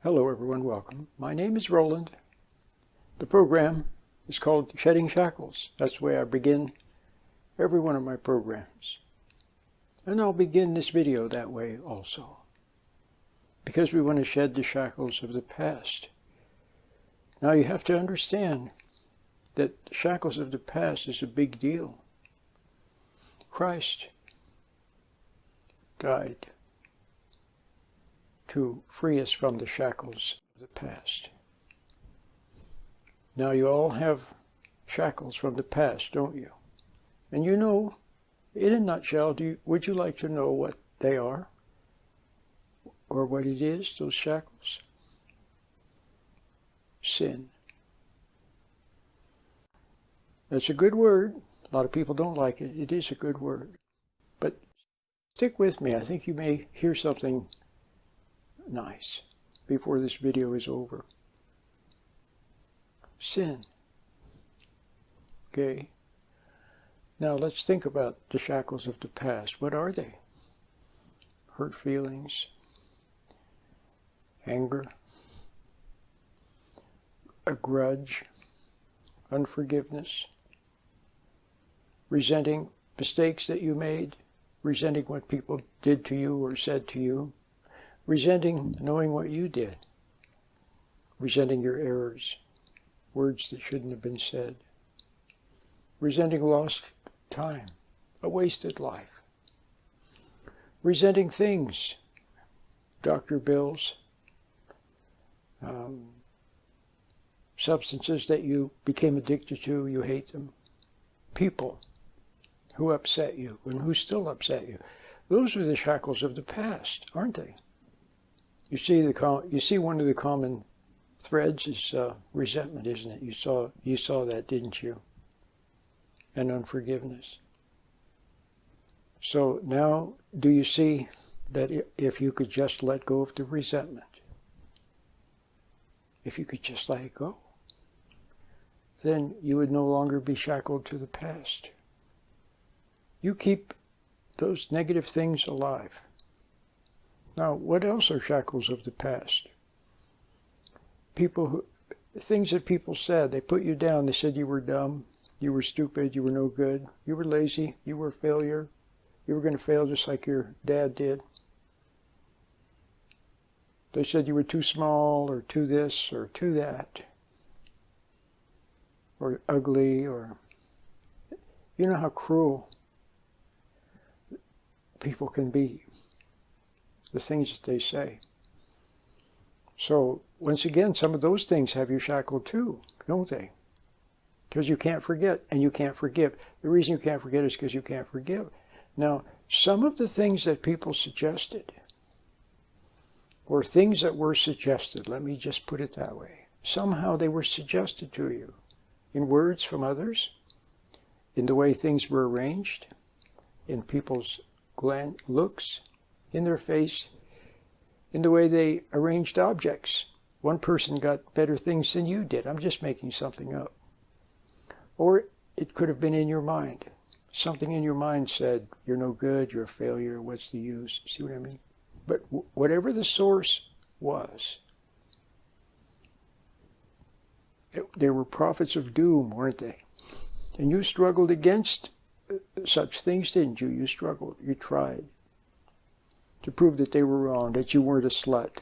Hello everyone, welcome. My name is Roland. The program is called Shedding Shackles. That's the way I begin every one of my programs. And I'll begin this video that way also, because we want to shed the shackles of the past. Now you have to understand that the shackles of the past is a big deal. Christ died to free us from the shackles of the past. Now you all have shackles from the past, don't you? And you know, in a nutshell, would you like to know what they are? Or what it is, those shackles? Sin. That's a good word. A lot of people don't like it. It is a good word. But stick with me. I think you may hear something nice before this video is over. Sin. Okay. Now let's think about the shackles of the past. What are they? Hurt feelings, anger, a grudge, unforgiveness, resenting mistakes that you made, resenting what people did to you or said to you, resenting knowing what you did, resenting your errors, words that shouldn't have been said, resenting lost time, a wasted life, resenting things, doctor bills, substances that you became addicted to, you hate them, people who upset you and who still upset you. Those are the shackles of the past, aren't they? You see one of the common threads is resentment, isn't it? You saw that, didn't you? And unforgiveness. So now, do you see that if you could just let go of the resentment, if you could just let it go, then you would no longer be shackled to the past. You keep those negative things alive. Now, what else are shackles of the past? Things that people said, they put you down. They said you were dumb, you were stupid, you were no good, you were lazy, you were a failure, you were going to fail just like your dad did. They said you were too small, or too this, or too that, or ugly, or... You know how cruel people can be, the things that they say. So, once again, some of those things have you shackled too, don't they? Because you can't forget, and you can't forgive. The reason you can't forget is because you can't forgive. Now, some of the things that people suggested, or things that were suggested, let me just put it that way, somehow they were suggested to you, in words from others, in the way things were arranged, in people's looks, in their face, in the way they arranged objects. One person got better things than you did. I'm just making something up. Or it could have been in your mind. Something in your mind said, you're no good, you're a failure, what's the use? See what I mean? But whatever the source was, they were prophets of doom, weren't they? And you struggled against such things, didn't you? You struggled, you tried to prove that they were wrong, that you weren't a slut,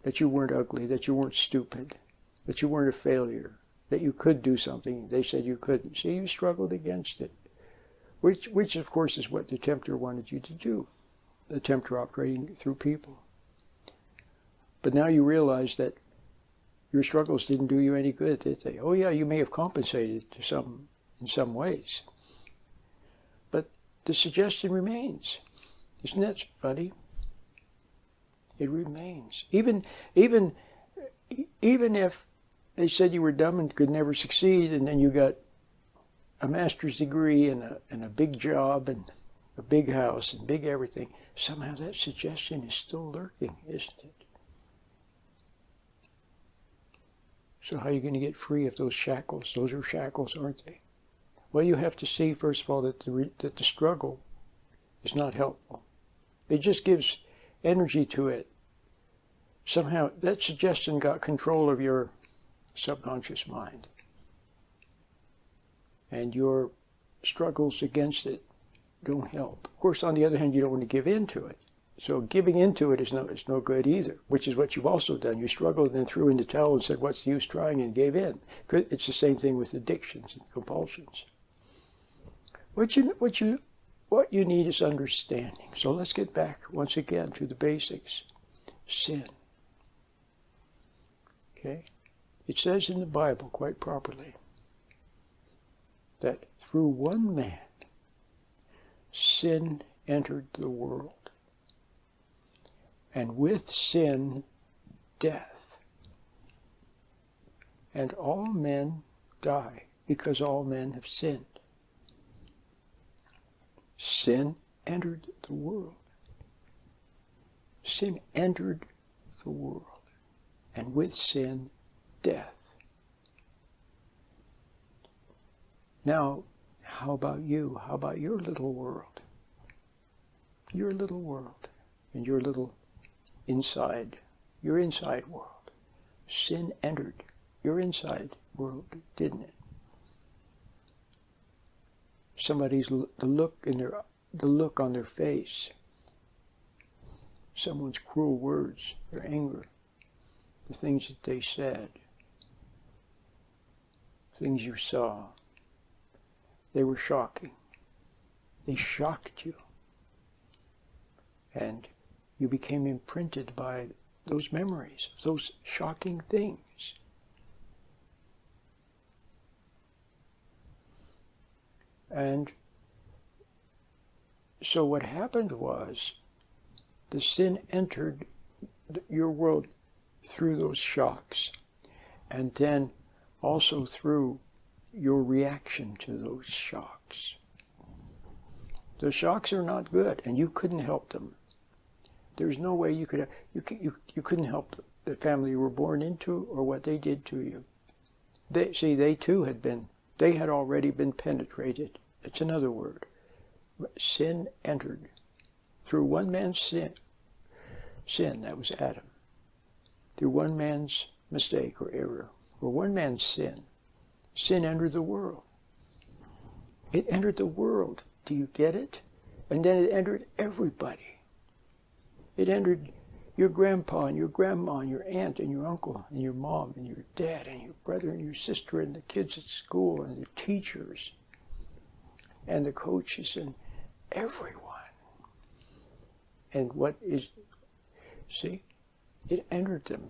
that you weren't ugly, that you weren't stupid, that you weren't a failure, that you could do something they said you couldn't. See, you struggled against it, which of course is what the tempter wanted you to do, the tempter operating through people. But now you realize that your struggles didn't do you any good, did they? Oh yeah, you may have compensated in some ways, but the suggestion remains. Isn't that funny? It remains. Even if they said you were dumb and could never succeed, and then you got a master's degree and a big job and a big house and big everything, somehow that suggestion is still lurking, isn't it? So how are you going to get free of those shackles? Those are shackles, aren't they? Well, you have to see, first of all, that the struggle is not helpful. It just gives energy to it somehow that suggestion got control of your subconscious mind. And your struggles against it don't help. Of course, on the other hand, you don't want to give in to it. So giving into it is no good either, which is what you've also done. You struggled and then threw in the towel and said, what's the use trying, and gave in. It's the same thing with addictions and compulsions. What you need is understanding. So let's get back once again to the basics. Sin. Okay? It says in the Bible quite properly that through one man sin entered the world. And with sin, death. And all men die because all men have sinned. Sin entered the world. Sin entered the world. And with sin, death. Now, how about you? How about your little world? Your little world and your little your inside world. Sin entered your inside world, didn't it? The look on their face, someone's cruel words, their anger, the things that they said, things you saw, they were shocking. They shocked you. And you became imprinted by those memories, those shocking things. And so what happened was, the sin entered your world through those shocks, and then also through your reaction to those shocks. The shocks are not good, and you couldn't help them. There's no way you couldn't help the family you were born into or what they did to you. They too had already been penetrated. It's another word. Sin entered. Through one man's sin, that was Adam. Through one man's mistake or error, or one man's sin entered the world. It entered the world. Do you get it? And then it entered everybody. It entered your grandpa and your grandma and your aunt and your uncle and your mom and your dad and your brother and your sister and the kids at school and the teachers and the coaches and everyone. And it entered them.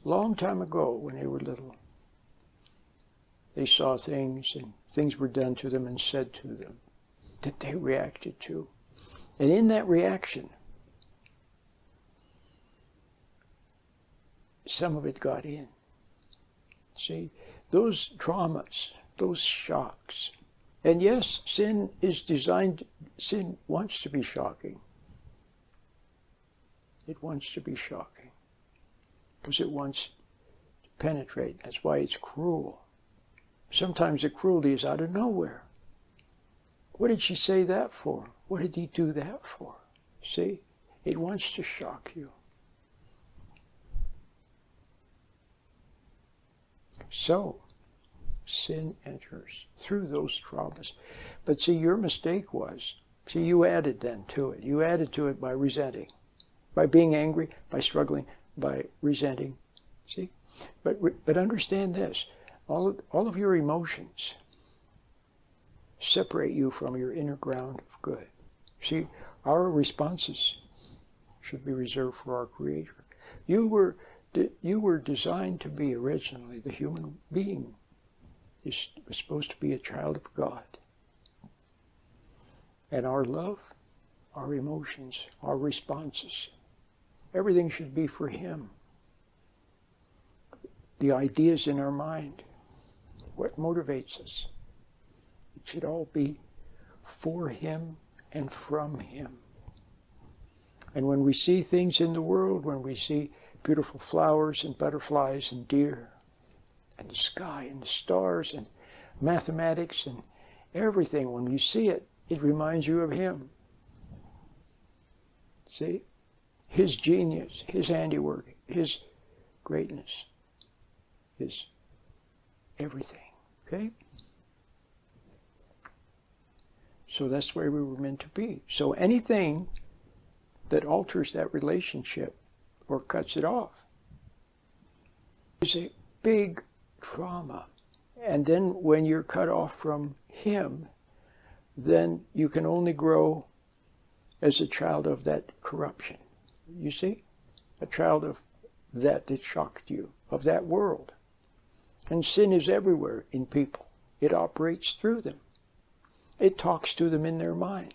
Long time ago when they were little, they saw things and things were done to them and said to them that they reacted to. And in that reaction, some of it got in. See, those traumas, those shocks. And yes, sin wants to be shocking. It wants to be shocking. Because it wants to penetrate. That's why it's cruel. Sometimes the cruelty is out of nowhere. What did she say that for? What did he do that for? See, it wants to shock you. So, sin enters through those traumas. But see, your mistake was, you added then to it. You added to it by resenting, by being angry, by struggling, by resenting. See? But understand this, all of your emotions separate you from your inner ground of good. See, our responses should be reserved for our Creator. You were designed to be originally, the human being was supposed to be a child of God. And our love, our emotions, our responses, everything should be for Him. The ideas in our mind, what motivates us, it should all be for Him and from Him. And when we see things in the world, when we see beautiful flowers and butterflies and deer and the sky and the stars and mathematics and everything, when you see it, it reminds you of Him. See? His genius, His handiwork, His greatness, His everything. Okay? So that's where we were meant to be. So anything that alters that relationship or cuts it off is a big trauma. And then when you're cut off from Him, then you can only grow as a child of that corruption. You see? A child of that shocked you, of that world. And sin is everywhere in people. It operates through them. It talks to them in their mind.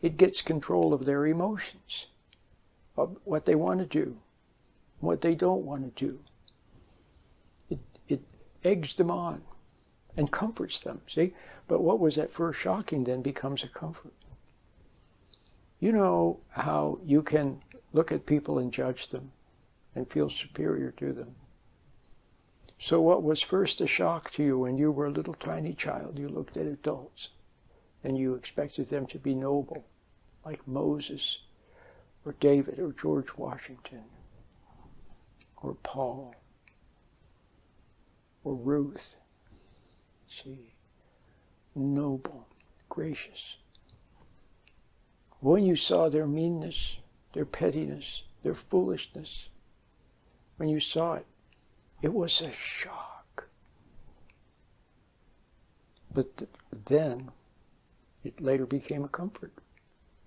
It gets control of their emotions, of what they want to do, what they don't want to do. It eggs them on and comforts them, see? But what was at first shocking then becomes a comfort. You know how you can look at people and judge them and feel superior to them. So what was first a shock to you when you were a little tiny child, you looked at adults and you expected them to be noble, like Moses or David or George Washington or Paul or Ruth. See, noble, gracious. When you saw their meanness, their pettiness, their foolishness, when you saw it, it was a shock. But then, it later became a comfort.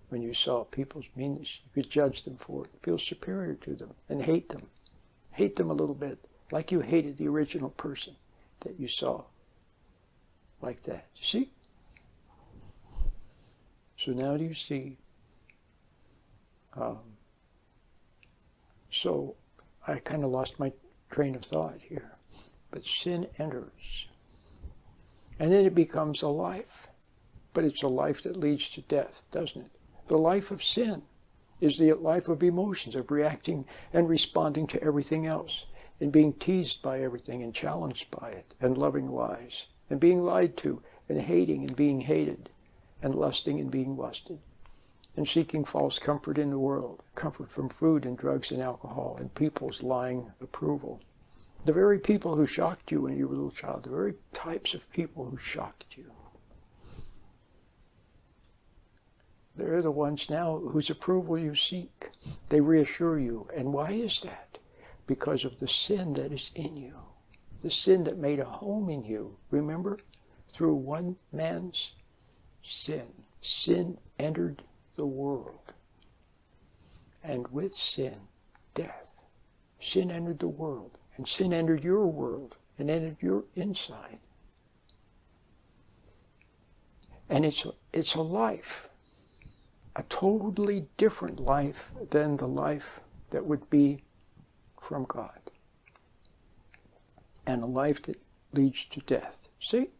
When you saw people's meanness, you could judge them for it, feel superior to them, and hate them. Hate them a little bit, like you hated the original person that you saw. Like that. You see? So now do you see? So I kind of lost my train of thought here. But sin enters. And then it becomes a life. But it's a life that leads to death, doesn't it? The life of sin is the life of emotions, of reacting and responding to everything else, and being teased by everything and challenged by it, and loving lies, and being lied to, and hating and being hated, and lusting and being lusted, and seeking false comfort in the world, comfort from food and drugs and alcohol, and people's lying approval. The very people who shocked you when you were a little child, the very types of people who shocked you, they're the ones now whose approval you seek. They reassure you. And why is that? Because of the sin that is in you. The sin that made a home in you. Remember? Through one man's sin. Sin entered the world. And with sin, death. Sin entered the world. And sin entered your world. And entered your inside. And it's a life. A totally different life than the life that would be from God. And a life that leads to death. See?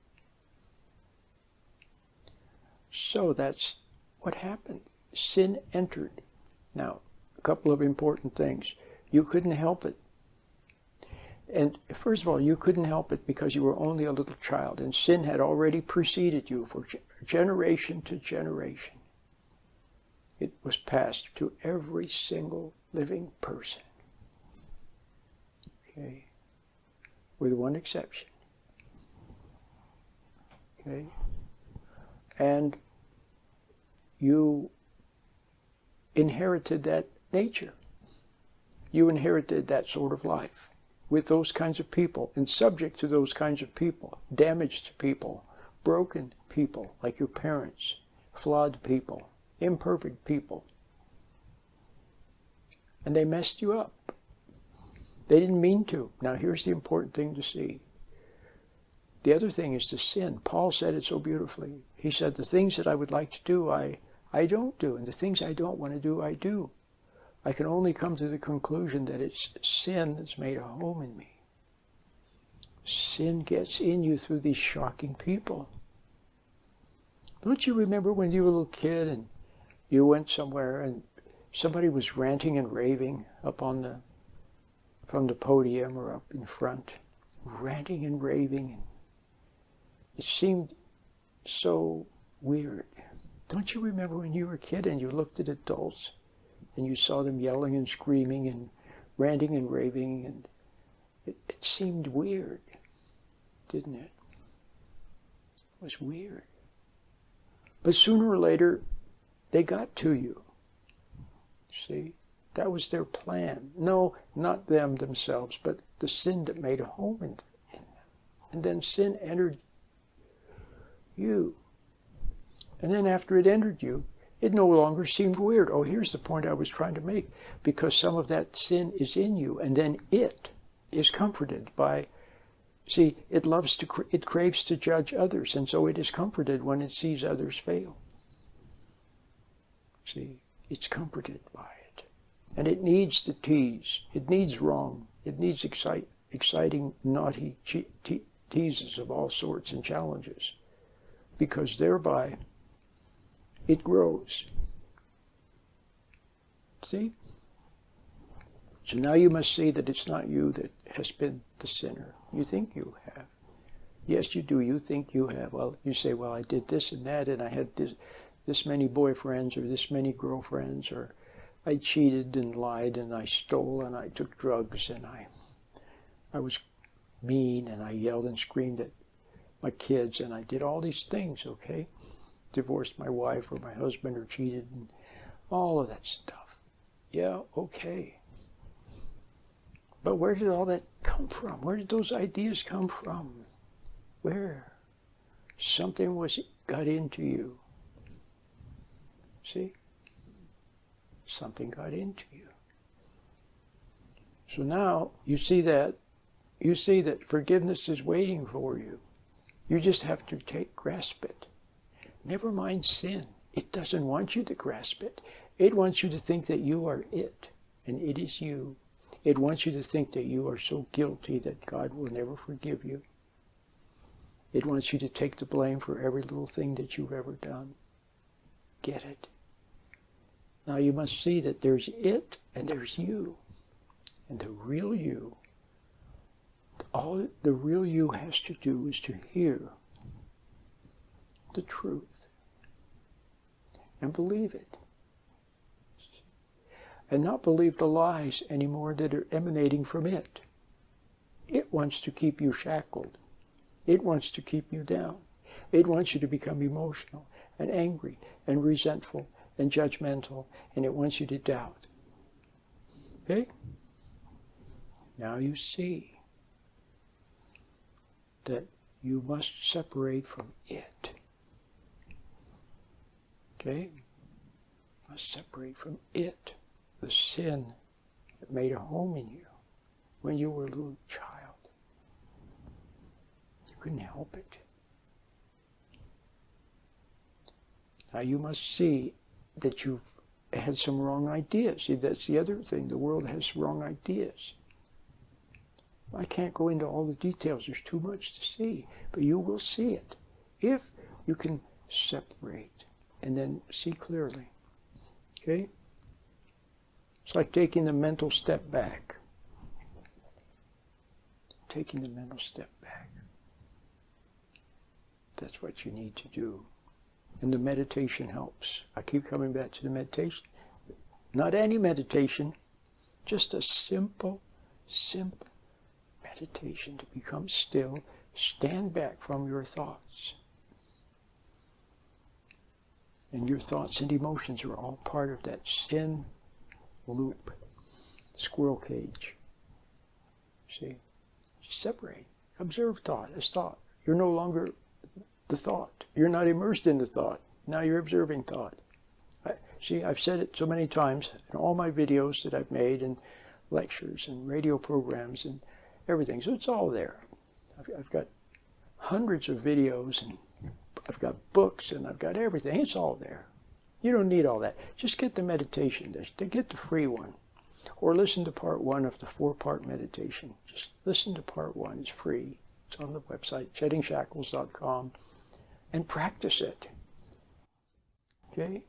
So that's what happened. Sin entered. Now, a couple of important things. You couldn't help it. And first of all, you couldn't help it because you were only a little child. And sin had already preceded you for generation to generation. It was passed to every single living person. Okay? With one exception. Okay? And you inherited that nature. You inherited that sort of life with those kinds of people and subject to those kinds of people, damaged people, broken people like your parents, flawed people, imperfect people. And they messed you up. They didn't mean to. Now here's the important thing to see. The other thing is to sin. Paul said it so beautifully. He said, the things that I would like to do, I don't do. And the things I don't want to do, I do. I can only come to the conclusion that it's sin that's made a home in me. Sin gets in you through these shocking people. Don't you remember when you were a little kid and you went somewhere and somebody was ranting and raving up on from the podium or up in front, ranting and raving, and it seemed so weird. Don't you remember when you were a kid and you looked at adults and you saw them yelling and screaming and ranting and raving, and it seemed weird, didn't it? It was weird. But sooner or later, they got to you. See? That was their plan. No, not them themselves, but the sin that made a home in them. And then sin entered you. And then after it entered you, it no longer seemed weird. Oh, here's the point I was trying to make. Because some of that sin is in you, and then it is comforted by, see, it craves to judge others, and so it is comforted when it sees others fail. See, it's comforted by it. And it needs to tease. It needs wrong. It needs exciting, naughty teases of all sorts and challenges. Because thereby, it grows. See? So now you must see that it's not you that has been the sinner. You think you have. Yes, you do. You think you have. Well, you say, well, I did this and that, and I had this many boyfriends, or this many girlfriends, or I cheated and lied, and I stole, and I took drugs, and I was mean, and I yelled and screamed at my kids, and I did all these things, okay? Divorced my wife or my husband, or cheated, and all of that stuff. Yeah, okay. But where did all that come from? Where did those ideas come from? Where? Something got into you. See? Something got into you. So now you see that forgiveness is waiting for you. You just have to grasp it. Never mind sin. It doesn't want you to grasp it. It wants you to think that you are it, and it is you. It wants you to think that you are so guilty that God will never forgive you. It wants you to take the blame for every little thing that you've ever done. Get it? Now you must see that there's it and there's you. And the real you, all the real you has to do is to hear the truth and believe it. And not believe the lies anymore that are emanating from it. It wants to keep you shackled. It wants to keep you down. It wants you to become emotional and angry and resentful and judgmental, and it wants you to doubt. Okay? Now you see that you must separate from it. Okay? You must separate from it. The sin that made a home in you when you were a little child. You couldn't help it. Now you must see that you've had some wrong ideas. See, that's the other thing. The world has wrong ideas. I can't go into all the details. There's too much to see. But you will see it if you can separate and then see clearly. Okay? It's like taking the mental step back. Taking the mental step back. That's what you need to do. And the meditation helps. I keep coming back to the meditation. Not any meditation, just a simple meditation to become still, stand back from your thoughts. And your thoughts and emotions are all part of that sin loop, squirrel cage. See? Just separate. Observe thought as thought. You're no longer the thought. You're not immersed in the thought. Now you're observing thought. See, I've said it so many times in all my videos that I've made, and lectures and radio programs and everything. So it's all there. I've got hundreds of videos, and I've got books, and I've got everything. It's all there. You don't need all that. Just get the meditation. Get the free one. Or listen to part 1 of the 4-part meditation. Just listen to part 1. It's free. It's on the website, sheddingshackles.com. And practice it. Okay?